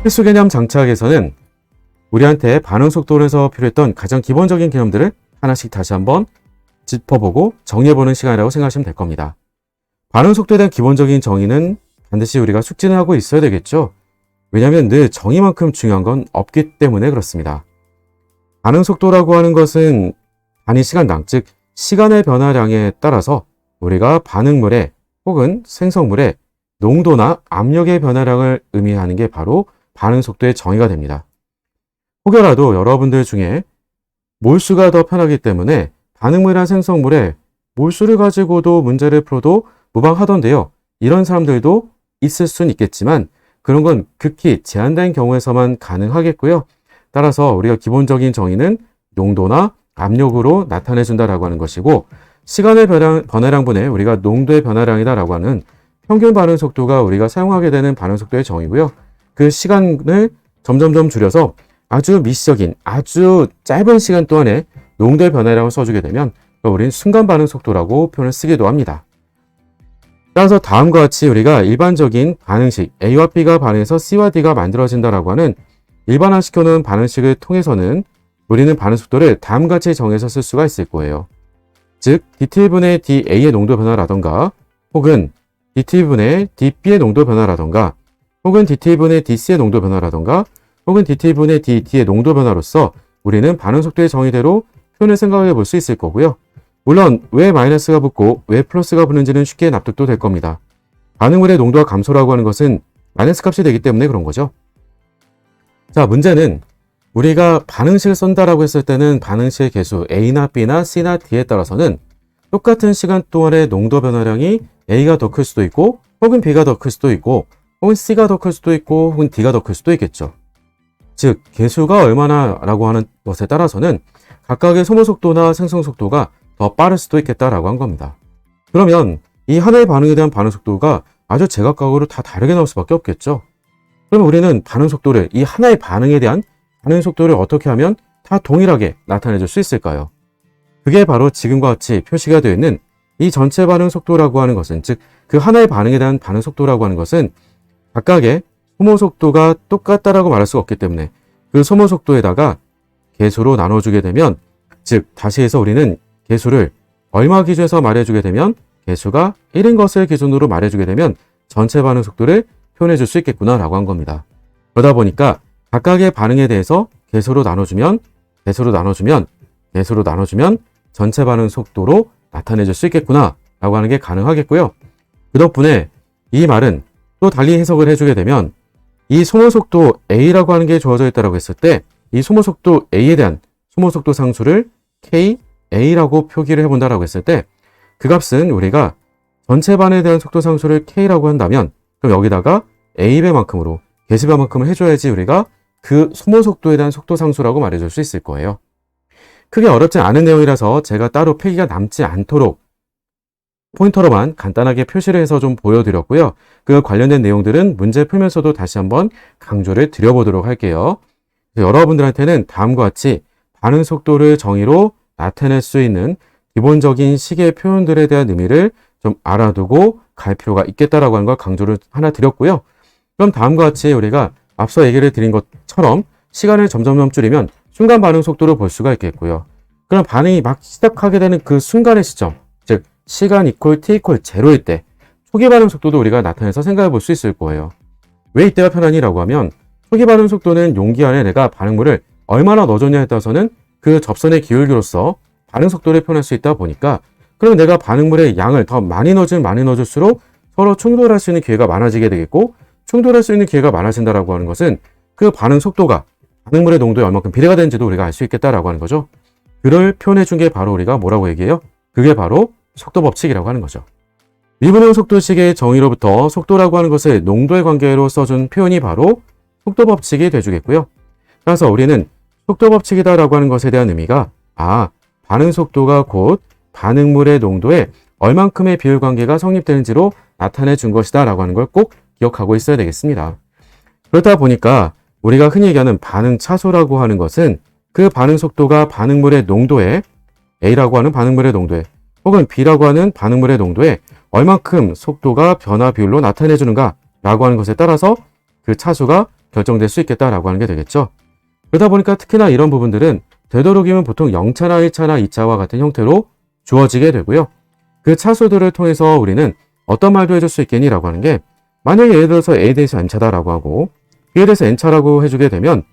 필수 개념 장착에서는 우리한테 반응 속도에서 필요했던 가장 기본적인 개념들을 하나씩 다시 한번 짚어보고 정리해보는 시간이라고 생각하시면 될 겁니다. 반응 속도에 대한 기본적인 정의는 반드시 우리가 숙지는 하고 있어야 되겠죠. 왜냐하면 늘 정의만큼 중요한 건 없기 때문에 그렇습니다. 반응 속도라고 하는 것은 단위 시간당, 즉 시간의 변화량에 따라서 우리가 반응물의 혹은 생성물의 농도나 압력의 변화량을 의미하는 게 바로 반응 속도의 정의가 됩니다. 혹여라도 여러분들 중에 몰수가 더 편하기 때문에 반응물이나 생성물의 몰수를 가지고도 문제를 풀어도 무방하던데요. 이런 사람들도 있을 수는 있겠지만 그런 건 극히 제한된 경우에서만 가능하겠고요. 따라서 우리가 기본적인 정의는 농도나 압력으로 나타내준다라고 하는 것이고, 시간의 변화량분의 우리가 농도의 변화량이다라고 하는 평균 반응 속도가 우리가 사용하게 되는 반응 속도의 정의고요. 그 시간을 점점점 줄여서 아주 미시적인 아주 짧은 시간 동안에 농도의 변화량을 써주게 되면 우리는 순간 반응 속도라고 표현을 쓰기도 합니다. 따라서 다음과 같이 우리가 일반적인 반응식 A와 B가 반응해서 C와 D가 만들어진다라고 하는 일반화시켜놓은 반응식을 통해서는 우리는 반응 속도를 다음과 같이 정해서 쓸 수가 있을 거예요. 즉 DT분의 DA의 농도 변화라던가, 혹은 DT분의 DB의 농도 변화라던가, 혹은 DT분의 DC의 농도 변화라던가, 혹은 DT분의 DD의 농도 변화로서 우리는 반응 속도의 정의대로 표현을 생각해 볼 수 있을 거고요. 물론 왜 마이너스가 붙고 왜 플러스가 붙는지는 쉽게 납득도 될 겁니다. 반응물의 농도와 감소라고 하는 것은 마이너스 값이 되기 때문에 그런 거죠. 자, 문제는 우리가 반응식을 쓴다라고 했을 때는 반응식의 개수 A나 B나 C나 D에 따라서는 똑같은 시간 동안의 농도 변화량이 A가 더 클 수도 있고, 혹은 B가 더 클 수도 있고, 혹은 C가 더 클 수도 있고, 혹은 D가 더 클 수도 있겠죠. 즉 개수가 얼마나라고 하는 것에 따라서는 각각의 소모 속도나 생성 속도가 더 빠를 수도 있겠다라고 한 겁니다. 그러면 이 하나의 반응에 대한 반응 속도가 아주 제각각으로 다 다르게 나올 수밖에 없겠죠. 그러면 우리는 반응 속도를, 이 하나의 반응에 대한 반응 속도를 어떻게 하면 다 동일하게 나타내 줄 수 있을까요? 그게 바로 지금과 같이 표시가 되어 있는 이 전체 반응 속도라고 하는 것은, 즉 그 하나의 반응에 대한 반응 속도라고 하는 것은 각각의 소모 속도가 똑같다라고 말할 수가 없기 때문에 그 소모 속도에다가 개수로 나눠주게 되면, 즉 다시 해서 우리는 개수를 얼마 기준에서 말해주게 되면, 개수가 1인 것을 기준으로 말해주게 되면 전체 반응 속도를 표현해 줄 수 있겠구나 라고 한 겁니다. 그러다 보니까 각각의 반응에 대해서 개수로 나눠주면 전체 반응 속도로 나타내 줄 수 있겠구나 라고 하는 게 가능하겠고요. 그 덕분에 이 말은 또 달리 해석을 해주게 되면, 이 소모 속도 A라고 하는 게 주어져 있다고 했을 때 이 소모 속도 A에 대한 소모 속도 상수를 KA라고 표기를 해본다라고 했을 때 그 값은 우리가 전체 반에 대한 속도 상수를 K라고 한다면, 그럼 여기다가 A배만큼으로 개수배만큼을 해줘야지 우리가 그 소모 속도에 대한 속도 상수라고 말해줄 수 있을 거예요. 크게 어렵지 않은 내용이라서 제가 따로 필기가 남지 않도록 포인터로만 간단하게 표시를 해서 좀 보여드렸고요. 그 관련된 내용들은 문제 풀면서도 다시 한번 강조를 드려보도록 할게요. 여러분들한테는 다음과 같이 반응 속도를 정의로 나타낼 수 있는 기본적인 식의 표현들에 대한 의미를 좀 알아두고 갈 필요가 있겠다라고 하는 걸 강조를 하나 드렸고요. 그럼 다음과 같이 우리가 앞서 얘기를 드린 것처럼 시간을 점점 줄이면 순간 반응 속도를 볼 수가 있겠고요. 그럼 반응이 막 시작하게 되는 그 순간의 시점, 즉 시간 이퀄 t 이퀄 0일 때 초기 반응 속도도 우리가 나타내서 생각해 볼 수 있을 거예요. 왜 이때가 편하니라고 하면, 초기 반응 속도는 용기 안에 내가 반응물을 얼마나 넣어줬냐에 따라서는 그 접선의 기울기로서 반응 속도를 표현할 수 있다 보니까, 그럼 내가 반응물의 양을 더 많이 넣어줄수록 서로 충돌할 수 있는 기회가 많아지게 되겠고, 충돌할 수 있는 기회가 많아진다라고 하는 것은 그 반응 속도가 반응물의 농도에 얼마큼 비례가 되는지도 우리가 알 수 있겠다라고 하는 거죠. 그걸 표현해 준 게 바로 우리가 뭐라고 얘기해요? 그게 바로 속도 법칙이라고 하는 거죠. 미분형 속도식의 정의로부터 속도라고 하는 것을 농도의 관계로 써준 표현이 바로 속도 법칙이 돼주겠고요. 따라서 우리는 속도 법칙이다라고 하는 것에 대한 의미가, 반응 속도가 곧 반응물의 농도에 얼만큼의 비율 관계가 성립되는지로 나타내 준 것이다 라고 하는 걸 꼭 기억하고 있어야 되겠습니다. 그렇다 보니까 우리가 흔히 얘기하는 반응 차소라고 하는 것은 그 반응 속도가 반응물의 농도에, A라고 하는 반응물의 농도에, 혹은 B라고 하는 반응물의 농도에 얼만큼 속도가 변화 비율로 나타내 주는가 라고 하는 것에 따라서 그 차수가 결정될 수 있겠다라고 하는 게 되겠죠. 그러다 보니까 특히나 이런 부분들은 되도록이면 보통 0차나 1차나 2차와 같은 형태로 주어지게 되고요. 그 차수들을 통해서 우리는 어떤 말도 해줄 수 있겠니라고 하는 게, 만약에 예를 들어서 A에 대해서 N차다라고 하고 B에 대해서 N차라고 해주게 되면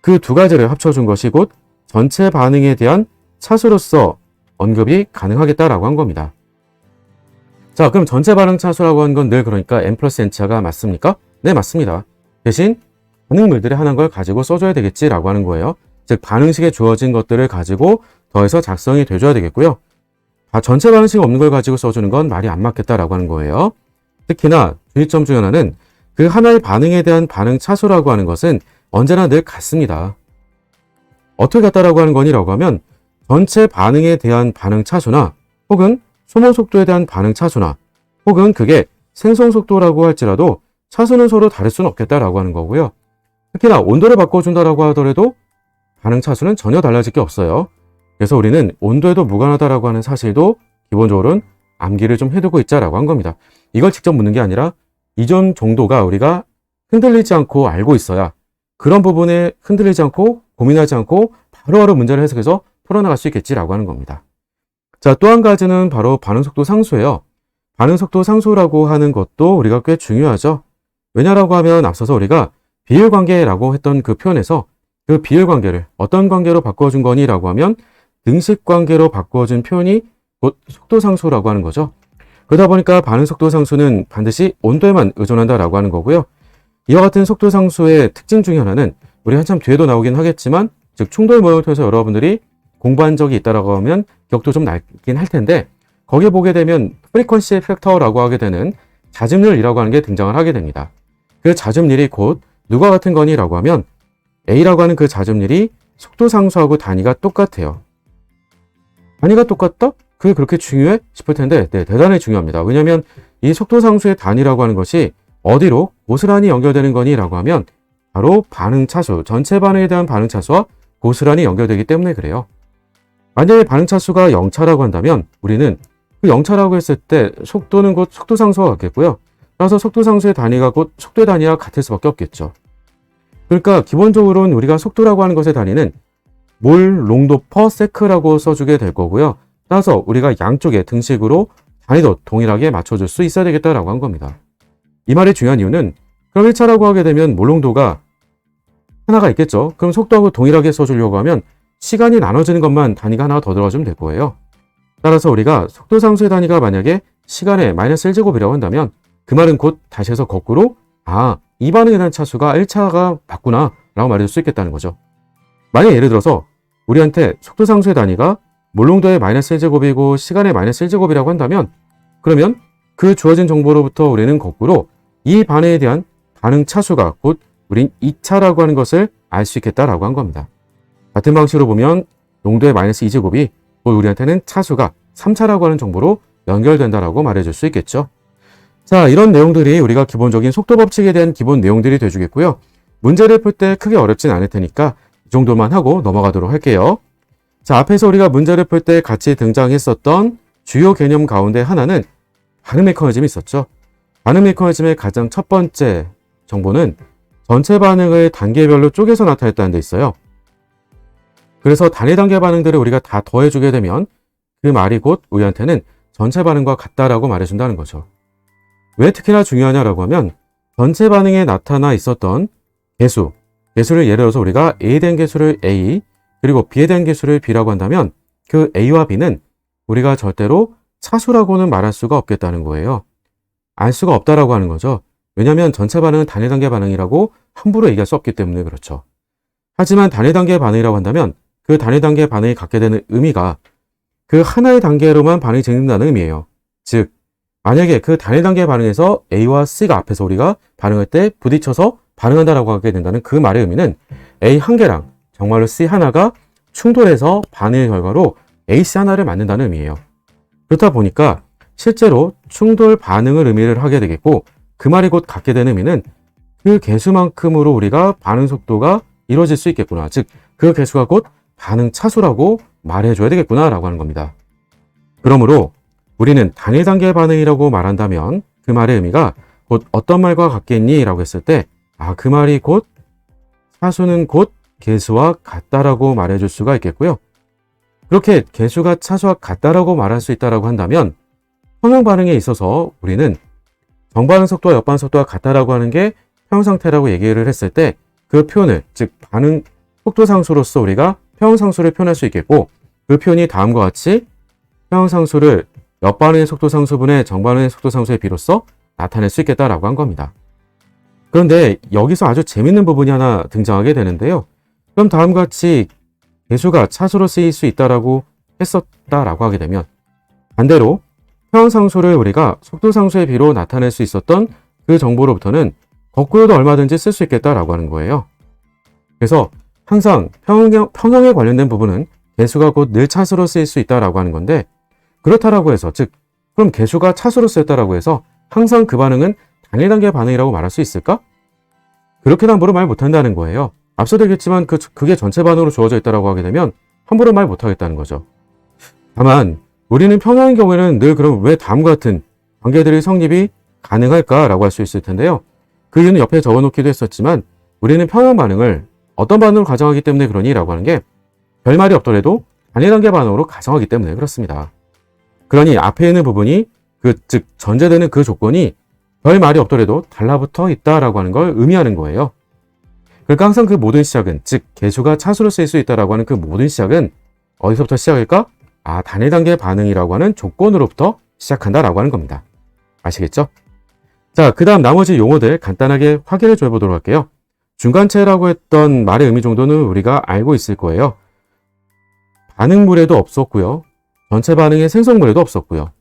그 두 가지를 합쳐준 것이 곧 전체 반응에 대한 차수로서 언급이 가능하겠다라고 한 겁니다. 자, 그럼 전체 반응 차수라고 하는 건 늘 그러니까 N 플러스 N차가 맞습니까? 네, 맞습니다. 대신 반응물들이 하나인 걸 가지고 써줘야 되겠지라고 하는 거예요. 즉, 반응식에 주어진 것들을 가지고 더해서 작성이 돼줘야 되겠고요. 전체 반응식 없는 걸 가지고 써주는 건 말이 안 맞겠다라고 하는 거예요. 특히나 주의점 중 하나는 그 하나의 반응에 대한 반응 차수라고 하는 것은 언제나 늘 같습니다. 어떻게 같다라고 하는 거니라고 하면 전체 반응에 대한 반응 차수나 혹은 소모 속도에 대한 반응 차수나 혹은 그게 생성 속도라고 할지라도 차수는 서로 다를 수는 없겠다라고 하는 거고요. 특히나 온도를 바꿔준다라고 하더라도 반응 차수는 전혀 달라질 게 없어요. 그래서 우리는 온도에도 무관하다라고 하는 사실도 기본적으로는 암기를 좀 해두고 있자라고 한 겁니다. 이걸 직접 묻는 게 아니라 이전 정도가 우리가 흔들리지 않고 알고 있어야 그런 부분에 흔들리지 않고 고민하지 않고 바로바로 문제를 해석해서 풀어나갈 수 있겠지라고 하는 겁니다. 자, 또 한 가지는 바로 반응속도 상수예요. 반응속도 상수라고 하는 것도 우리가 꽤 중요하죠. 왜냐라고 하면 앞서서 우리가 비율관계라고 했던 그 표현에서 그 비율관계를 어떤 관계로 바꿔준 거니라고 하면 등식관계로 바꿔준 표현이 곧 속도상수라고 하는 거죠. 그러다 보니까 반응속도상수는 반드시 온도에만 의존한다라고 하는 거고요. 이와 같은 속도상수의 특징 중에 하나는 우리 한참 뒤에도 나오긴 하겠지만, 즉 충돌 모형을 통해서 여러분들이 공부한 적이 있다라고 하면 기억도 좀 나긴 할 텐데, 거기에 보게 되면 프리퀀시 팩터라고 하게 되는 자집률이라고 하는 게 등장을 하게 됩니다. 그 자집률이 곧 누가 같은 거니라고 하면 A라고 하는 그 자집률이 속도상수하고 단위가 똑같아요. 단위가 똑같다? 그게 그렇게 중요해? 싶을 텐데, 네, 대단히 중요합니다. 왜냐하면 이 속도상수의 단위라고 하는 것이 어디로 고스란히 연결되는 거니라고 하면 바로 반응차수, 전체 반응에 대한 반응차수와 고스란히 연결되기 때문에 그래요. 만약에 반응차수가 0차라고 한다면 우리는 그 0차라고 했을 때 속도는 곧 속도상수와 같겠고요. 따라서 속도상수의 단위가 곧 속도의 단위와 같을 수밖에 없겠죠. 그러니까 기본적으로는 우리가 속도라고 하는 것의 단위는 몰 롱도 퍼 세크라고 써주게 될 거고요. 따라서 우리가 양쪽의 등식으로 단위도 동일하게 맞춰줄 수 있어야 되겠다라고 한 겁니다. 이 말이 중요한 이유는 그럼 1차라고 하게 되면 몰롱도가 하나가 있겠죠. 그럼 속도하고 동일하게 써주려고 하면 시간이 나눠지는 것만 단위가 하나 더 들어가주면 될 거예요. 따라서 우리가 속도상수의 단위가 만약에 시간의 마이너스 1제곱이라고 한다면 그 말은 곧 다시 해서 거꾸로 이 반응에 대한 차수가 1차가 맞구나 라고 말해줄 수 있겠다는 거죠. 만약 예를 들어서 우리한테 속도상수의 단위가 몰롱도의 마이너스 1제곱이고 시간의 마이너스 1제곱이라고 한다면 그러면 그 주어진 정보로부터 우리는 거꾸로 이 반응에 대한 반응 차수가 곧 우린 2차라고 하는 것을 알 수 있겠다라고 한 겁니다. 같은 방식으로 보면 농도의 마이너스 2제곱이 곧 우리한테는 차수가 3차라고 하는 정보로 연결된다라고 말해줄 수 있겠죠. 자, 이런 내용들이 우리가 기본적인 속도 법칙에 대한 기본 내용들이 돼주겠고요. 문제를 풀 때 크게 어렵진 않을 테니까 이 정도만 하고 넘어가도록 할게요. 자, 앞에서 우리가 문제를 풀 때 같이 등장했었던 주요 개념 가운데 하나는 반응 메커니즘이 있었죠. 반응 메커니즘의 가장 첫 번째 정보는 전체 반응을 단계별로 쪼개서 나타냈다는 데 있어요. 그래서 단위 단계 반응들을 우리가 다 더해주게 되면 그 말이 곧 우리한테는 전체 반응과 같다라고 말해준다는 거죠. 왜 특히나 중요하냐라고 하면 전체 반응에 나타나 있었던 개수를 예를 들어서 우리가 A에 대한 개수를 A 그리고 B에 대한 개수를 B라고 한다면 그 A와 B는 우리가 절대로 차수라고는 말할 수가 없겠다는 거예요. 알 수가 없다라고 하는 거죠. 왜냐하면 전체 반응은 단위 단계 반응이라고 함부로 얘기할 수 없기 때문에 그렇죠. 하지만 단위 단계 반응이라고 한다면 그 단위 단계 반응이 갖게 되는 의미가 그 하나의 단계로만 반응이 진행된다는 의미예요. 즉 만약에 그 단위 단계 반응에서 A와 C가 앞에서 우리가 반응할 때 부딪혀서 반응한다라고 하게 된다는 그 말의 의미는 A 한 개랑 정말로 C 하나가 충돌해서 반응의 결과로 AC 하나를 만든다는 의미예요. 그렇다 보니까 실제로 충돌 반응을 의미를 하게 되겠고 그 말이 곧 갖게 되는 의미는 그 개수만큼으로 우리가 반응 속도가 이루어질 수 있겠구나. 즉 그 개수가 곧 반응 차수라고 말해줘야 되겠구나 라고 하는 겁니다. 그러므로 우리는 단위 단계 반응이라고 말한다면 그 말의 의미가 곧 어떤 말과 같겠니? 라고 했을 때 그 말이 곧 차수는 곧 개수와 같다라고 말해줄 수가 있겠고요. 그렇게 개수가 차수와 같다라고 말할 수 있다라고 한다면 평형 반응에 있어서 우리는 정반응 속도와 역반응 속도가 같다라고 하는 게 평형 상태라고 얘기를 했을 때 그 표현을, 즉 반응 속도 상수로서 우리가 평형 상수를 표현할 수 있겠고, 그 표현이 다음과 같이 평형 상수를 역반응의 속도 상수분의 정반응의 속도 상수의 비로써 나타낼 수 있겠다라고 한 겁니다. 그런데 여기서 아주 재밌는 부분이 하나 등장하게 되는데요. 그럼 다음과 같이 개수가 차수로 쓰일 수 있다라고 했었다라고 하게 되면 반대로 평형 상수를 우리가 속도 상수의 비로 나타낼 수 있었던 그 정보로부터는 거꾸로도 얼마든지 쓸 수 있겠다라고 하는 거예요. 그래서 항상 평형에 관련된 부분은 개수가 곧 늘 차수로 쓰일 수 있다라고 하는 건데, 그렇다라고 해서, 즉 그럼 개수가 차수로 쓰였다라고 해서 항상 그 반응은 단일 단계 반응이라고 말할 수 있을까? 그렇게는 함부로 말 못한다는 거예요. 앞서도 얘기했지만 그게 전체 반응으로 주어져 있다라고 하게 되면 함부로 말 못하겠다는 거죠. 다만 우리는 평형의 경우에는 늘 그럼 왜 다음과 같은 관계들의 성립이 가능할까라고 할 수 있을 텐데요. 그 이유는 옆에 적어놓기도 했었지만 우리는 평형 반응을 어떤 반응으로 가정하기 때문에 그러니 라고 하는 게 별말이 없더라도 단일 단계 반응으로 가정하기 때문에 그렇습니다. 그러니 앞에 있는 부분이 즉 전제되는 그 조건이 별말이 없더라도 달라붙어 있다라고 하는 걸 의미하는 거예요. 그러니까 항상 그 모든 시작은, 즉 개수가 차수로 쓰일 수 있다라고 하는 그 모든 시작은 어디서부터 시작할까? 단일 단계 반응이라고 하는 조건으로부터 시작한다라고 하는 겁니다. 아시겠죠? 자, 그 다음 나머지 용어들 간단하게 확인해 줘 보도록 할게요. 중간체라고 했던 말의 의미 정도는 우리가 알고 있을 거예요. 반응물에도 없었고요. 전체 반응의 생성물에도 없었고요.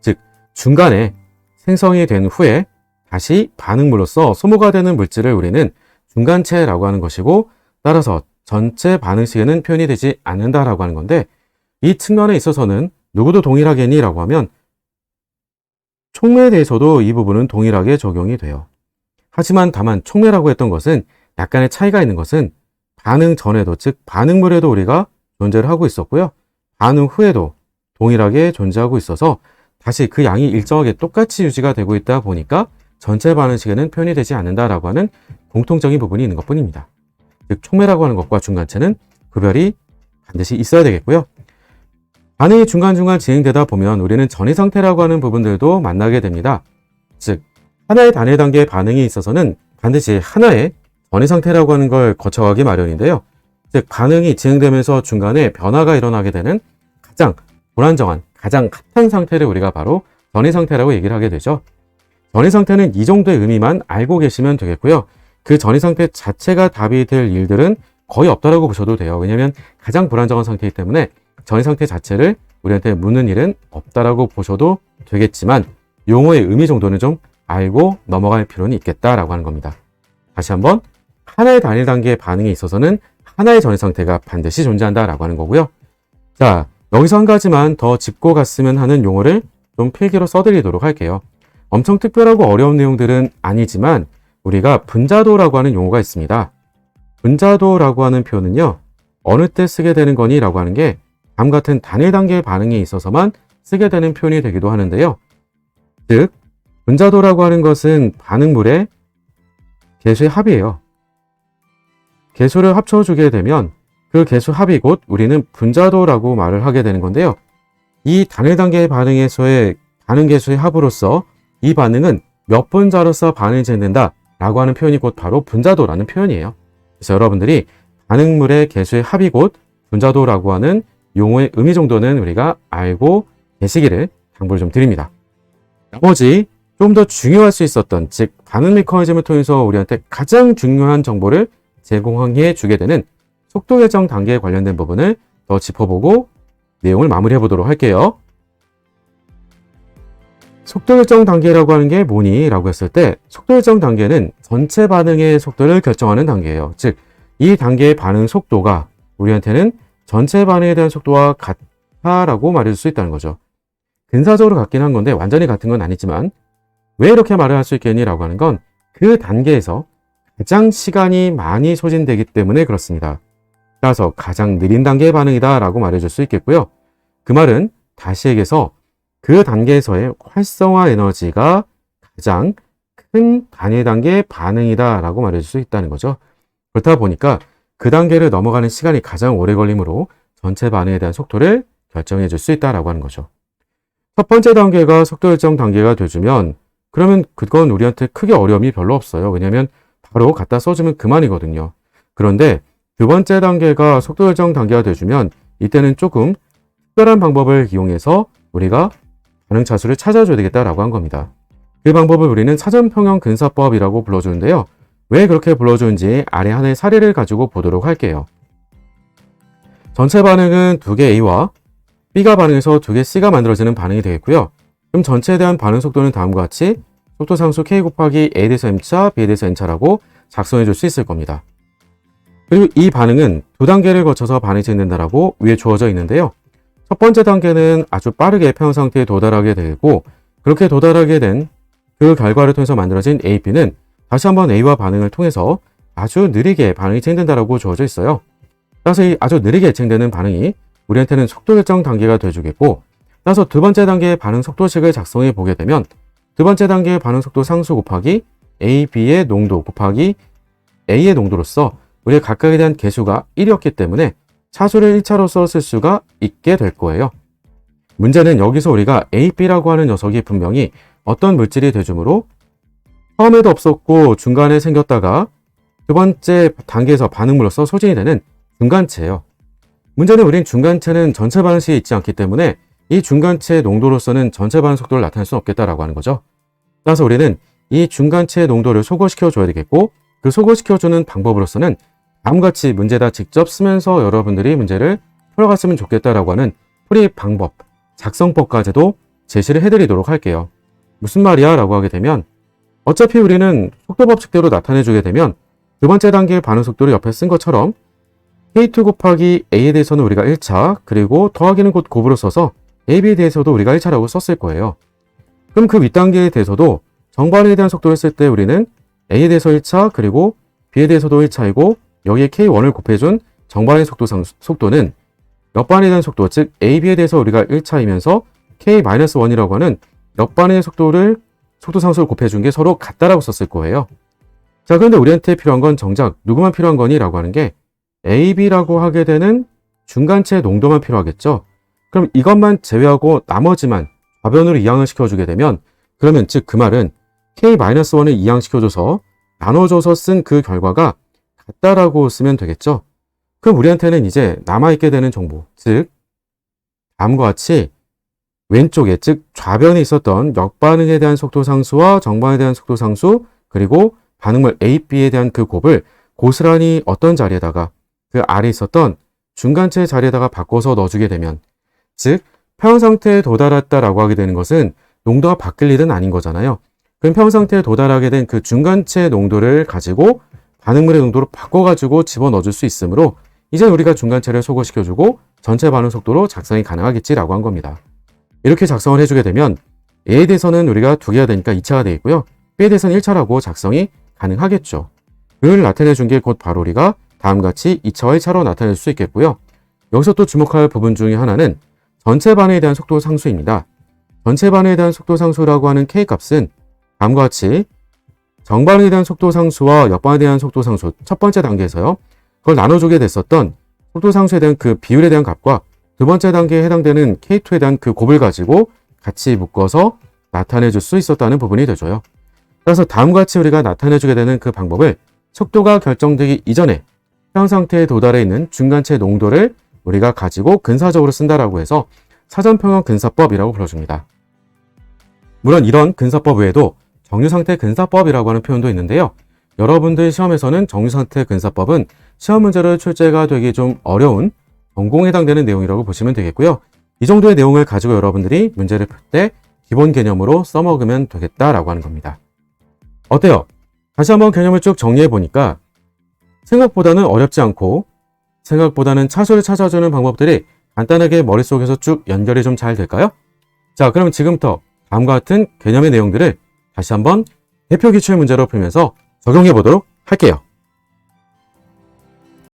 즉 중간에 생성이 된 후에 다시 반응물로서 소모가 되는 물질을 우리는 중간체라고 하는 것이고, 따라서 전체 반응식에는 표현이 되지 않는다라고 하는 건데, 이 측면에 있어서는 누구도 동일하겠니? 라고 하면 촉매에 대해서도 이 부분은 동일하게 적용이 돼요. 하지만 다만 촉매라고 했던 것은 약간의 차이가 있는 것은 반응 전에도, 즉 반응물에도 우리가 존재를 하고 있었고요. 반응 후에도 동일하게 존재하고 있어서 다시 그 양이 일정하게 똑같이 유지가 되고 있다 보니까 전체 반응식에는 표현이 되지 않는다라고 하는 공통적인 부분이 있는 것뿐입니다. 즉 촉매라고 하는 것과 중간체는 구별이 반드시 있어야 되겠고요. 반응이 중간중간 진행되다 보면 우리는 전이 상태라고 하는 부분들도 만나게 됩니다. 즉 하나의 단일 단계의 반응이 있어서는 반드시 하나의 전이 상태라고 하는 걸 거쳐가기 마련인데요. 즉 반응이 진행되면서 중간에 변화가 일어나게 되는 가장 불안정한, 가장 핫한 상태를 우리가 바로 전이 상태라고 얘기를 하게 되죠. 전이 상태는 이 정도의 의미만 알고 계시면 되겠고요. 그 전이 상태 자체가 답이 될 일들은 거의 없다라고 보셔도 돼요. 왜냐하면 가장 불안정한 상태이기 때문에 전이 상태 자체를 우리한테 묻는 일은 없다라고 보셔도 되겠지만 용어의 의미 정도는 좀 알고 넘어갈 필요는 있겠다라고 하는 겁니다. 다시 한번 하나의 단일 단계의 반응에 있어서는 하나의 전이 상태가 반드시 존재한다라고 하는 거고요. 자, 여기서 한 가지만 더 짚고 갔으면 하는 용어를 좀 필기로 써드리도록 할게요. 엄청 특별하고 어려운 내용들은 아니지만 우리가 분자도라고 하는 용어가 있습니다. 분자도라고 하는 표현은요, 어느 때 쓰게 되는 거니? 라고 하는 게 다음 같은 단일 단계의 반응에 있어서만 쓰게 되는 표현이 되기도 하는데요. 즉, 분자도라고 하는 것은 반응물의 개수의 합이에요. 개수를 합쳐주게 되면 그 개수 합이 곧 우리는 분자도라고 말을 하게 되는 건데요. 이 단일 단계의 반응에서의 반응 개수의 합으로서 이 반응은 몇 분자로서 반응이 진행된다 라고 하는 표현이 곧 바로 분자도라는 표현이에요. 그래서 여러분들이 반응물의 개수의 합이 곧 분자도라고 하는 용어의 의미 정도는 우리가 알고 계시기를 당부를 좀 드립니다. 나머지 좀 더 중요할 수 있었던, 즉 반응 메커니즘을 통해서 우리한테 가장 중요한 정보를 제공해 주게 되는 속도 결정 단계에 관련된 부분을 더 짚어보고 내용을 마무리해 보도록 할게요. 속도 결정 단계라고 하는 게 뭐니? 라고 했을 때 속도 결정 단계는 전체 반응의 속도를 결정하는 단계예요. 즉, 이 단계의 반응 속도가 우리한테는 전체 반응에 대한 속도와 같다라고 말해줄 수 있다는 거죠. 근사적으로 같긴 한 건데 완전히 같은 건 아니지만 왜 이렇게 말을 할 수 있겠니? 라고 하는 건 그 단계에서 가장 시간이 많이 소진되기 때문에 그렇습니다. 따라서 가장 느린 단계의 반응이다 라고 말해줄 수 있겠고요. 그 말은 다시 얘기해서 그 단계에서의 활성화 에너지가 가장 큰 단위 단계의 반응이다 라고 말해줄 수 있다는 거죠. 그렇다 보니까 그 단계를 넘어가는 시간이 가장 오래 걸리므로 전체 반응에 대한 속도를 결정해 줄 수 있다라고 하는 거죠. 첫 번째 단계가 속도 결정 단계가 돼주면 그러면 그건 우리한테 크게 어려움이 별로 없어요. 왜냐하면 바로 갖다 써주면 그만이거든요. 그런데 두 번째 단계가 속도 결정 단계가 돼주면 이때는 조금 특별한 방법을 이용해서 우리가 반응 차수를 찾아줘야 되겠다라고 한 겁니다. 그 방법을 우리는 사전평형 근사법이라고 불러주는데요. 왜 그렇게 불러주는지 아래 하나의 사례를 가지고 보도록 할게요. 전체 반응은 두 개 A와 B가 반응해서 두 개 C가 만들어지는 반응이 되겠고요. 그럼 전체에 대한 반응 속도는 다음과 같이 속도 상수 K 곱하기 A에 대해서 M차, B에 대해서 N차라고 작성해 줄 수 있을 겁니다. 그리고 이 반응은 두 단계를 거쳐서 반응이 진행된다라고 위에 주어져 있는데요. 첫 번째 단계는 아주 빠르게 평형 상태에 도달하게 되고 그렇게 도달하게 된 그 결과를 통해서 만들어진 A, B는 다시 한번 A와 반응을 통해서 아주 느리게 반응이 진행된다라고 주어져 있어요. 따라서 이 아주 느리게 진행되는 반응이 우리한테는 속도 결정 단계가 돼주겠고 따라서 두 번째 단계의 반응 속도식을 작성해 보게 되면 두 번째 단계의 반응 속도 상수 곱하기 A, B의 농도 곱하기 A의 농도로서 우리가 각각에 대한 개수가 1이었기 때문에 차수를 1차로서 쓸 수가 있게 될 거예요. 문제는 여기서 우리가 A, B라고 하는 녀석이 분명히 어떤 물질이 돼주므로 처음에도 없었고 중간에 생겼다가 두 번째 단계에서 반응물로서 소진이 되는 중간체예요. 문제는 우린 중간체는 전체 반응식이 있지 않기 때문에 이 중간체의 농도로서는 전체 반응 속도를 나타낼 수 없겠다라고 하는 거죠. 따라서 우리는 이 중간체의 농도를 소거시켜 줘야 되겠고 그 소거시켜 주는 방법으로서는 다음과 같이 문제다 직접 쓰면서 여러분들이 문제를 풀어갔으면 좋겠다라고 하는 풀이 방법, 작성법까지도 제시를 해드리도록 할게요. 무슨 말이야? 라고 하게 되면 어차피 우리는 속도 법칙대로 나타내주게 되면 두 번째 단계의 반응 속도를 옆에 쓴 것처럼 K2 곱하기 A에 대해서는 우리가 1차 그리고 더하기는 곧 곱으로 써서 AB에 대해서도 우리가 1차라고 썼을 거예요. 그럼 그 윗단계에 대해서도 정반응에 대한 속도를 쓸 때 우리는 A에 대해서 1차 그리고 B에 대해서도 1차이고 여기에 K1을 곱해준 정반응의 속도는 옆반응에 대한 속도, 즉 AB에 대해서 우리가 1차이면서 K-1이라고 하는 옆반응의 속도 상수를 곱해준 게 서로 같다라고 썼을 거예요. 자, 그런데 우리한테 필요한 건 정작 누구만 필요한 거니? 라고 하는 게 AB라고 하게 되는 중간체 농도만 필요하겠죠. 그럼 이것만 제외하고 나머지만 좌변으로 이항을 시켜주게 되면 그러면 즉 그 말은 K-1을 이항시켜줘서 나눠줘서 쓴 그 결과가 같다라고 쓰면 되겠죠. 그럼 우리한테는 이제 남아있게 되는 정보, 즉 다음과 같이 왼쪽에 즉 좌변에 있었던 역반응에 대한 속도 상수와 정반응에 대한 속도 상수 그리고 반응물 A, B에 대한 그 곱을 고스란히 어떤 자리에다가 그 아래에 있었던 중간체 자리에다가 바꿔서 넣어주게 되면 즉 평형 상태에 도달했다라고 하게 되는 것은 농도가 바뀔 일은 아닌 거잖아요. 그럼 평형 상태에 도달하게 된 그 중간체 농도를 가지고 반응물의 농도로 바꿔가지고 집어넣어줄 수 있으므로 이제 우리가 중간체를 소거시켜주고 전체 반응 속도로 작성이 가능하겠지라고 한 겁니다. 이렇게 작성을 해주게 되면 A에 대해서는 우리가 2개가 되니까 2차가 되겠고요. B에 대해서는 1차라고 작성이 가능하겠죠. 그걸 나타내준 게 곧 바로 우리가 다음과 같이 2차와 1차로 나타낼 수 있겠고요. 여기서 또 주목할 부분 중에 하나는 전체 반응에 대한 속도 상수입니다. 전체 반응에 대한 속도 상수라고 하는 K값은 다음과 같이 정반응에 대한 속도 상수와 옆반응에 대한 속도 상수 첫 번째 단계에서요. 그걸 나눠주게 됐었던 속도 상수에 대한 그 비율에 대한 값과 두 번째 단계에 해당되는 K2에 대한 그 곱을 가지고 같이 묶어서 나타내줄 수 있었다는 부분이 되줘요. 따라서 다음과 같이 우리가 나타내주게 되는 그 방법을 속도가 결정되기 이전에 평형 상태에 도달해 있는 중간체 농도를 우리가 가지고 근사적으로 쓴다라고 해서 사전평형 근사법이라고 불러줍니다. 물론 이런 근사법 외에도 정유상태 근사법이라고 하는 표현도 있는데요. 여러분들 시험에서는 정유상태 근사법은 시험 문제로 출제가 되기 좀 어려운 전공에 해당되는 내용이라고 보시면 되겠고요. 이 정도의 내용을 가지고 여러분들이 문제를 풀 때 기본 개념으로 써먹으면 되겠다라고 하는 겁니다. 어때요? 다시 한번 개념을 쭉 정리해 보니까 생각보다는 어렵지 않고 생각보다는 차수를 찾아주는 방법들이 간단하게 머릿속에서 쭉 연결이 좀 잘 될까요? 자, 그럼 지금부터 다음과 같은 개념의 내용들을 다시 한번 대표 기출 문제로 풀면서 적용해 보도록 할게요.